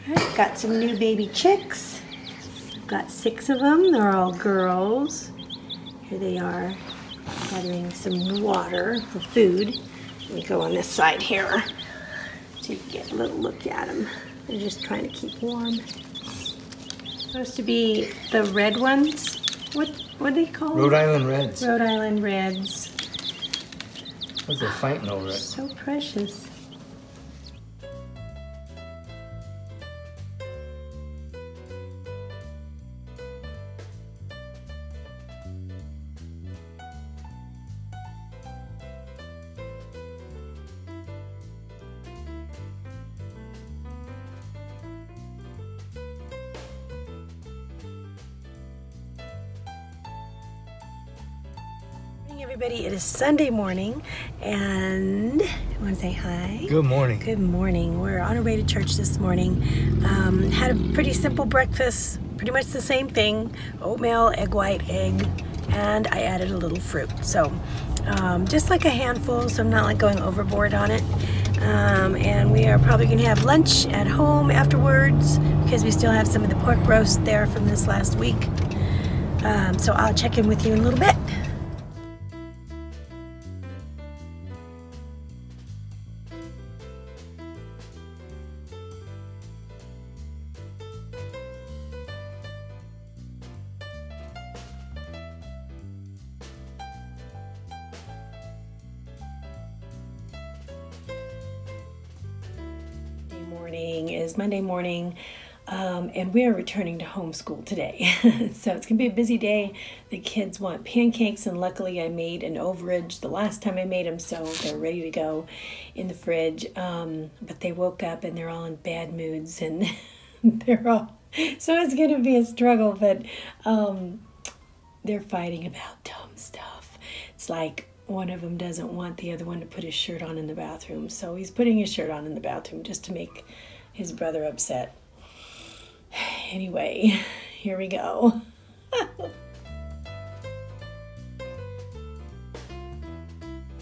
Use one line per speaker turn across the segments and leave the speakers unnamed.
Alright, got some new baby chicks. Got 6 of them. They're all girls. Here they are, gathering some water for food. Let me go on this side here so you can get a little look at them. They're just trying to keep warm. Supposed to be the red ones. What do they call them?
Rhode Island Reds.
Rhode Island Reds.
What's they fighting over it?
So precious. Everybody, it is Sunday morning, and I want to say hi.
Good morning.
Good morning. We're on our way to church this morning. Had a pretty simple breakfast, pretty much the same thing: oatmeal, egg white, egg, and I added a little fruit. So just like a handful, so I'm not like going overboard on it. And we are probably going to have lunch at home afterwards because we still have some of the pork roast there from this last week. So I'll check in with you in a little bit. Is Monday morning, and we are returning to homeschool today. So it's gonna be a busy day. The kids want pancakes, and luckily I made an overage the last time I made them, so they're ready to go in the fridge. But they woke up and they're all in bad moods, and they're all, so it's gonna be a struggle, but they're fighting about dumb stuff. It's like one of them doesn't want the other one to put his shirt on in the bathroom, so he's putting his shirt on in the bathroom just to make his brother upset. Anyway, here we go.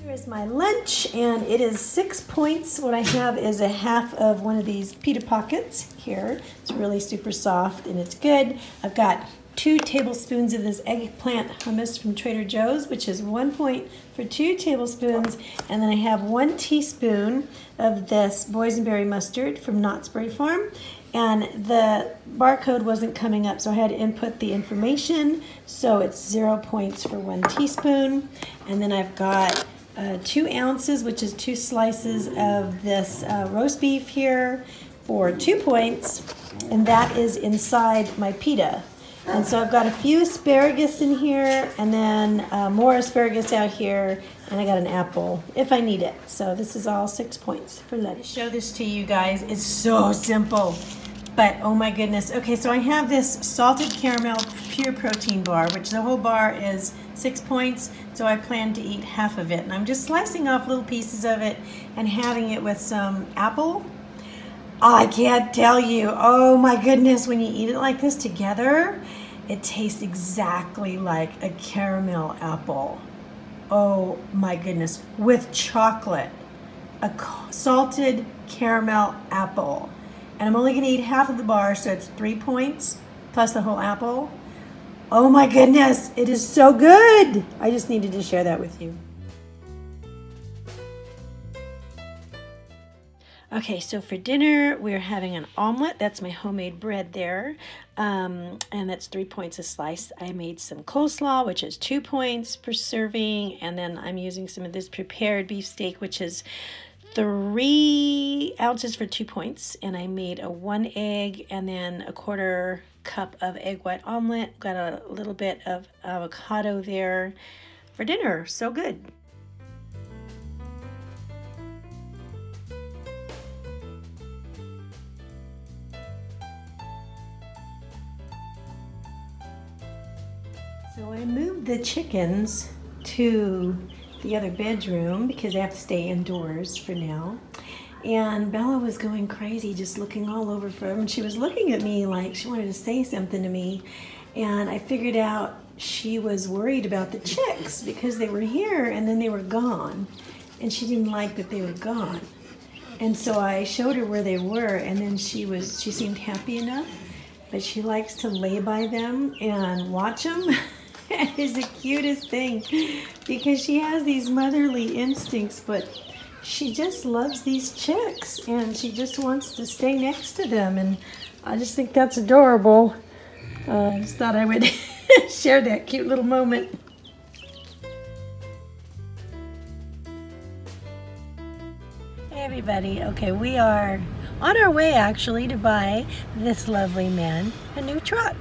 Here's my lunch, and it is 6 points. What I have is a half of one of these pita pockets here. It's really super soft and it's good. I've got 2 tablespoons of this eggplant hummus from Trader Joe's, which is 1 point for 2 tablespoons. And then I have 1 teaspoon of this boysenberry mustard from Knott's Berry Farm. And the barcode wasn't coming up, so I had to input the information. So it's 0 points for 1 teaspoon. And then I've got 2 ounces, which is 2 slices of this roast beef here for 2 points. And that is inside my pita. And so I've got a few asparagus in here, and then more asparagus out here, and I got an apple if I need it. So this is all 6 points for lunch. Show this to you guys. It's so simple, but oh my goodness. Okay, so I have this salted caramel pure protein bar, which the whole bar is 6 points, so I plan to eat half of it. And I'm just slicing off little pieces of it and having it with some apple. I can't tell you, oh my goodness, when you eat it like this together, it tastes exactly like a caramel apple. Oh my goodness, with chocolate, a salted caramel apple. And I'm only gonna eat half of the bar, so it's 3 points plus the whole apple. Oh my goodness, it is so good. I just needed to share that with you. Okay, so for dinner, we're having an omelet. That's my homemade bread there. And that's 3 points a slice. I made some coleslaw, which is 2 points per serving. And then I'm using some of this prepared beef steak, which is 3 ounces for 2 points. And I made a 1 egg and then a 1/4 cup of egg white omelet. Got a little bit of avocado there for dinner. So good. So I moved the chickens to the other bedroom because they have to stay indoors for now. And Bella was going crazy, just looking all over for them. And she was looking at me like she wanted to say something to me. And I figured out she was worried about the chicks because they were here and then they were gone. And she didn't like that they were gone. And so I showed her where they were, and then she seemed happy enough, but she likes to lay by them and watch them. It is the cutest thing because she has these motherly instincts, but she just loves these chicks and she just wants to stay next to them, and I just think that's adorable. I just thought I would share that cute little moment. Hey everybody, okay, we are on our way actually to buy this lovely man a new truck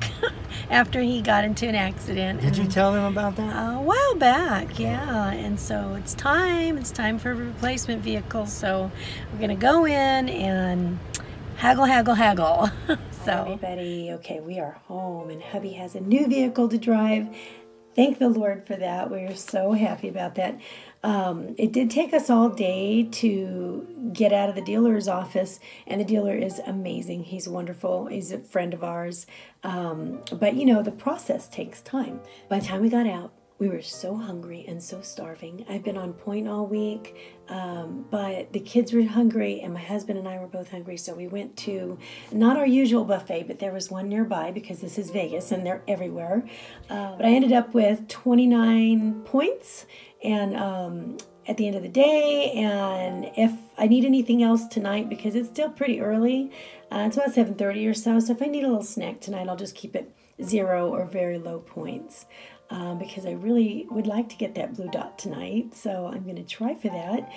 after he got into an accident.
Did you tell him about that?
A while back, yeah, and so it's time for a replacement vehicle, so we're gonna go in and haggle. So everybody, okay, we are home and hubby has a new vehicle to drive. Thank the Lord for that. We're so happy about that. It did take us all day to get out of the dealer's office, and the dealer is amazing. He's wonderful. He's a friend of ours. But you know, the process takes time. By the time we got out, we were so hungry and so starving. I've been on point all week, but the kids were hungry and my husband and I were both hungry, so we went to not our usual buffet, but there was one nearby because this is Vegas and they're everywhere. But I ended up with 29 points and at the end of the day, and if I need anything else tonight, because it's still pretty early, it's about 7:30 or so, so if I need a little snack tonight, I'll just keep it 0 or very low points. Because I really would like to get that blue dot tonight, so I'm going to try for that.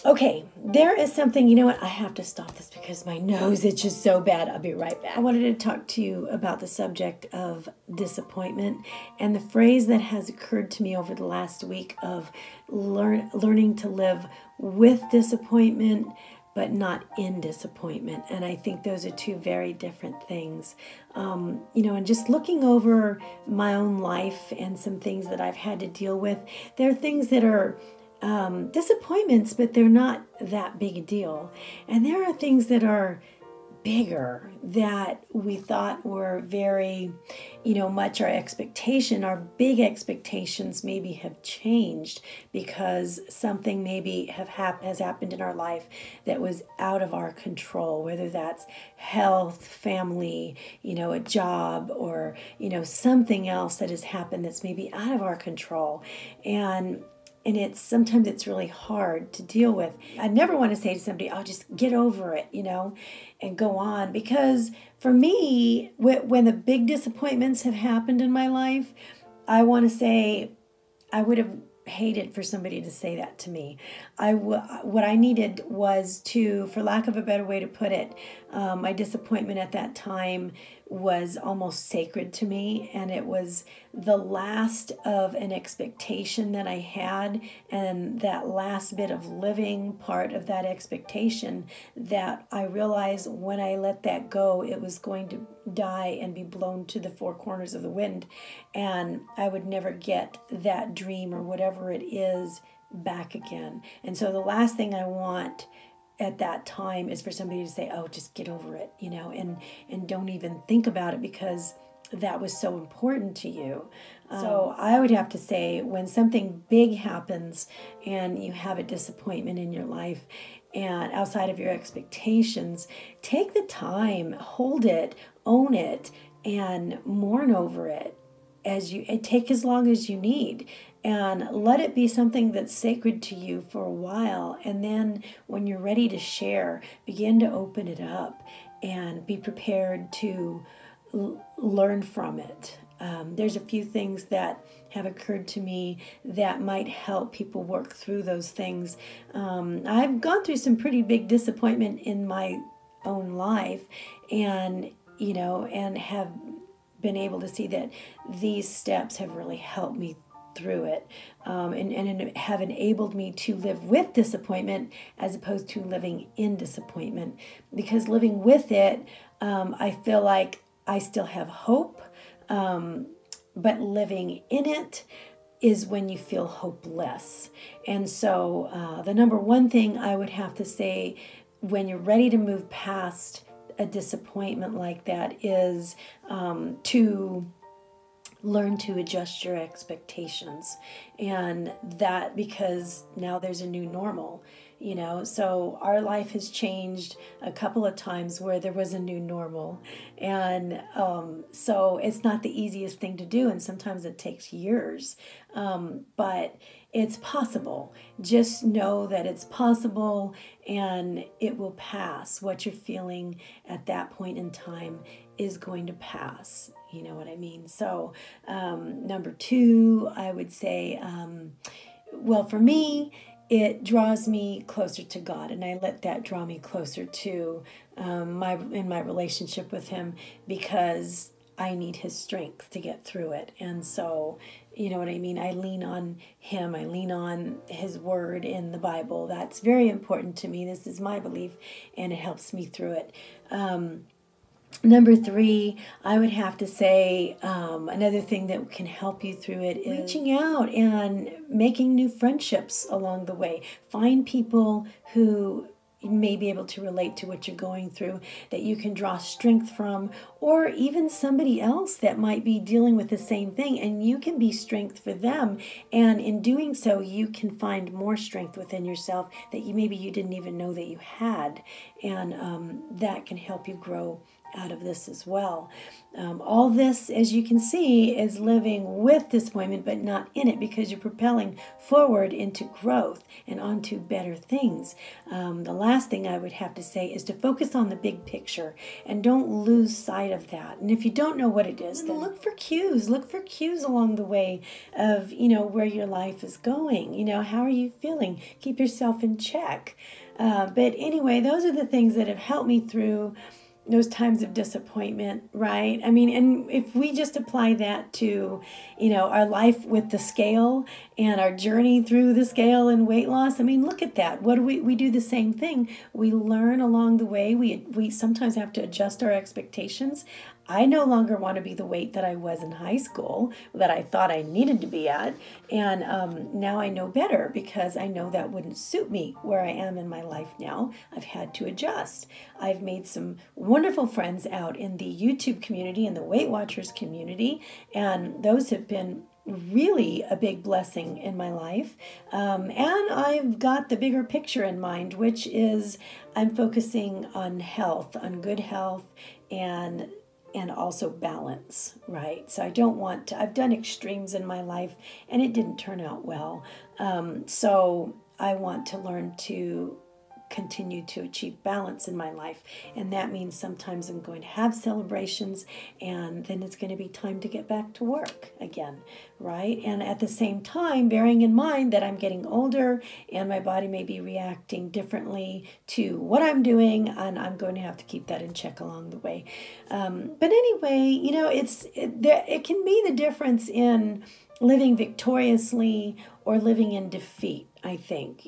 Okay, there is something, you know what, I have to stop this because my nose itches so bad. I'll be right back. I wanted to talk to you about the subject of disappointment and the phrase that has occurred to me over the last week of learning to live with disappointment, but not in disappointment. And I think those are two very different things. You know, and just looking over my own life and some things that I've had to deal with, there are things that are disappointments, but they're not that big a deal. And there are things that are bigger that we thought were very, you know, much our expectation. Our big expectations maybe have changed because something maybe has happened in our life that was out of our control, whether that's health, family, you know, a job, or, you know, something else that has happened that's maybe out of our control. And sometimes it's really hard to deal with. I never want to say to somebody, oh, just get over it, you know, and go on. Because for me, when the big disappointments have happened in my life, I want to say I would have hated for somebody to say that to me. What I needed was to, for lack of a better way to put it, my disappointment at that time was almost sacred to me, and it was the last of an expectation that I had, and that last bit of living part of that expectation that I realized when I let that go, it was going to die and be blown to the four corners of the wind, and I would never get that dream or whatever it is back again. And so the last thing I want at that time is for somebody to say, oh, just get over it, you know, and don't even think about it because that was so important to you. So I would have to say, when something big happens and you have a disappointment in your life and outside of your expectations, take the time, hold it, own it, and mourn over it. Take as long as you need, and let it be something that's sacred to you for a while. And then when you're ready to share, begin to open it up and be prepared to learn from it. There's a few things that have occurred to me that might help people work through those things. I've gone through some pretty big disappointment in my own life, and you know, and have been able to see that these steps have really helped me through it, and have enabled me to live with disappointment as opposed to living in disappointment. Because living with it, I feel like I still have hope, but living in it is when you feel hopeless. And so the number one thing I would have to say when you're ready to move past a disappointment like that is to learn to adjust your expectations. And that because now there's a new normal. So our life has changed a couple of times where there was a new normal. And so it's not the easiest thing to do, and sometimes it takes years. But it's possible. Just know that it's possible and it will pass. What you're feeling at that point in time is going to pass. You know what I mean? So number 2, I would say, well, for me, it draws me closer to God, and I let that draw me closer to my relationship with Him, because I need His strength to get through it. And so, you know what I mean? I lean on Him. I lean on His Word in the Bible. That's very important to me. This is my belief, and it helps me through it. Number 3, I would have to say another thing that can help you through it is reaching out and making new friendships along the way. Find people who may be able to relate to what you're going through, that you can draw strength from, or even somebody else that might be dealing with the same thing, and you can be strength for them. And in doing so, you can find more strength within yourself that maybe you didn't even know that you had, and that can help you grow out of this as well. All this, as you can see, is living with disappointment, but not in it, because you're propelling forward into growth and onto better things. The last thing I would have to say is to focus on the big picture and don't lose sight of that. And if you don't know what it is, then look for cues. Look for cues along the way of, where your life is going. How are you feeling? Keep yourself in check. But anyway, those are the things that have helped me through those times of disappointment, right? I mean, and if we just apply that to, our life with the scale and our journey through the scale and weight loss, I mean, look at that. What do we do the same thing. We learn along the way. We sometimes have to adjust our expectations. I no longer want to be the weight that I was in high school, that I thought I needed to be at. And now I know better, because I know that wouldn't suit me where I am in my life now. I've had to adjust. I've made some wonderful friends out in the YouTube community and the Weight Watchers community, and those have been really a big blessing in my life. And I've got the bigger picture in mind, which is I'm focusing on health, on good health, and also balance, right? So I don't want to, I've done extremes in my life and it didn't turn out well. So I want to learn to continue to achieve balance in my life. And that means sometimes I'm going to have celebrations, and then it's going to be time to get back to work again, right? And at the same time, bearing in mind that I'm getting older and my body may be reacting differently to what I'm doing, and I'm going to have to keep that in check along the way. But anyway, it can be the difference in living victoriously or living in defeat, I think.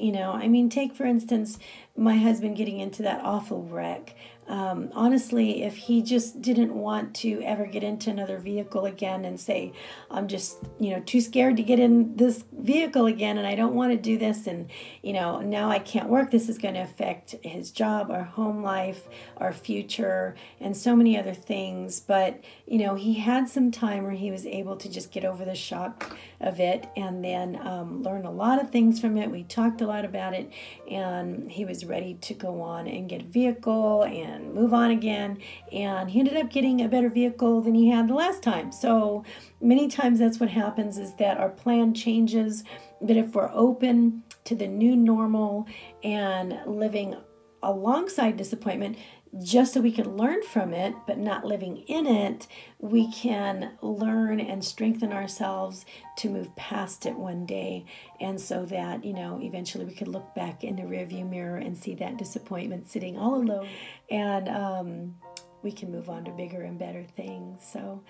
Take for instance my husband getting into that awful wreck. Honestly, if he just didn't want to ever get into another vehicle again and say, I'm just, too scared to get in this vehicle again, and I don't want to do this, and, now I can't work, this is going to affect his job, our home life, our future, and so many other things. But, he had some time where he was able to just get over the shock of it, and then learn a lot of things from it. We talked a lot about it, and he was ready to go on and get a vehicle and move on again, and he ended up getting a better vehicle than he had the last time. So many times that's what happens, is that our plan changes, but if we're open to the new normal and living alongside disappointment, just so we can learn from it, but not living in it, we can learn and strengthen ourselves to move past it one day. And so that, eventually we could look back in the rearview mirror and see that disappointment sitting all alone, and we can move on to bigger and better things. So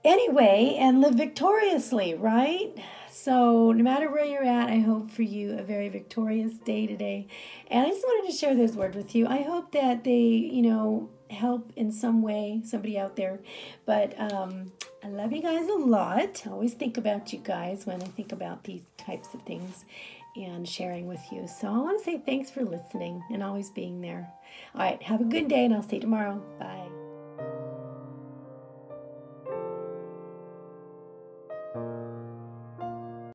anyway, and live victoriously, right? So no matter where you're at, I hope for you a very victorious day today. And I just wanted to share those words with you. I hope that they, help in some way, somebody out there. But I love you guys a lot. I always think about you guys when I think about these types of things and sharing with you. So I want to say thanks for listening and always being there. All right, have a good day, and I'll see you tomorrow. Bye.